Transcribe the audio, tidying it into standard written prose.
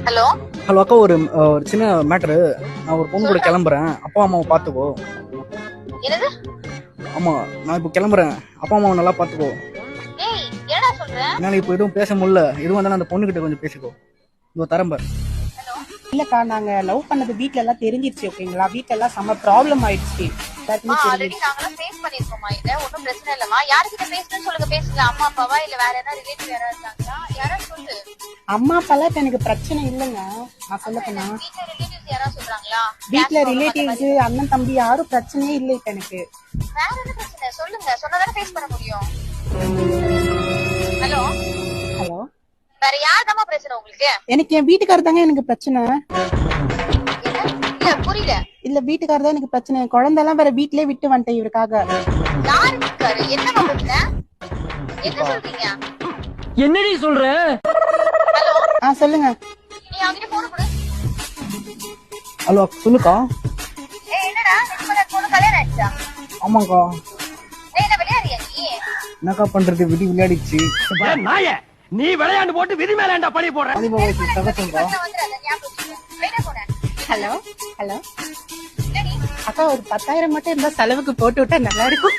Hello hello அக்கா, ஒரு சின்ன மேட்ரு. நான் ஒரு பொண்ணு கூட கிளம்புறேன். அப்பா அம்மாவை பார்த்துக்கோ. என்னது? ஆமா, நான் இப்போ கிளம்புறேன். அப்பா அம்மாவை நல்லா பார்த்துக்கோ. ஏய் என்னடா சொல்ற? என்னால இப்போ எதுவும் பேச முடியல. எதுவும் வந்தாலும் அந்த பொண்ணுகிட்ட கொஞ்சம் பேசிக்கோ. இதோ தரம்பர். இல்லக்கா, நாங்க லவ் பண்ணது வீட்ல எல்லாம் தெரிஞ்சிருச்சு. ஓகேங்களா? வீட்ல எல்லாம் செம்ம ப்ராப்ளம் ஆயிடுச்சு. ஆல்ரெடி நாங்கலாம் ஃபேஸ் பண்ணிருக்கோமா? இத ஒண்ணும் பிரச்சனை இல்லமா. யார்கிட்ட பேசணும்னு சொல்லுங்க, பேசலாம். அம்மா அப்பாவா இல்ல வேற ஏதாவது ரிலேட்டிவ் யாராவது இருக்காங்களா? யாராவது சொல்லு. அம்மா அப்பாலாம் இப்ப எனக்கு பிரச்சனை இல்லைங்க. நான் சொல்ல போனா வீட்ல ரிலேட்டிவ்ஸ் யாராவது சொல்றாங்களா? வீட்ல ரிலேட்டிவ்ஸ் அண்ணன் தம்பி யாரும் பிரச்சனையே இல்லை இப்ப எனக்கு. வேற என்ன பிரச்சனை சொல்லுங்க, சொன்னதானே ஃபேஸ் பண்ண முடியும். ஹலோ ஹலோ, வேற யார்தாம்மா பிரச்சனை உங்களுக்கு? எனக்கு என் வீட்டுக்காரர் தாங்க எனக்கு பிரச்சனை. இல்ல புரியல. இல்ல, வீட்டுக்காரர் தான் எனக்கு பிரச்சனை. குழந்தை எல்லாம் வேற வீட்லயே விட்டு வந்துட்டேன் இவருக்காக. யாரு இருக்காரு? என்னமா பிரச்சனை? என்ன சொல்றீங்க? என்னடி சொல்ற? ஹலோ சொல்லுங்க. நீ அவங்கிட்ட போன் கொடு. ஹலோ சொல்லுக்கா. ஏய் என்னடா நிம்மதியா போன் கல்யாணம் ஆயிடுச்சா? ஆமாக்கா. ஏய் என்ன விளையாடுறியா நீ? என்னக்கா பண்றது, விளையாடிச்சு. நாய நீ விளையாண்டு போட்டு விதி மேலாண்டா பழி போடுற. சகசங்கா. ஹலோ ஹலோ என்னடி? அக்கா, ஒரு 10,000 மட்டும் இருந்தா செலவுக்கு போட்டு விட்டா நல்லா இருக்கும்.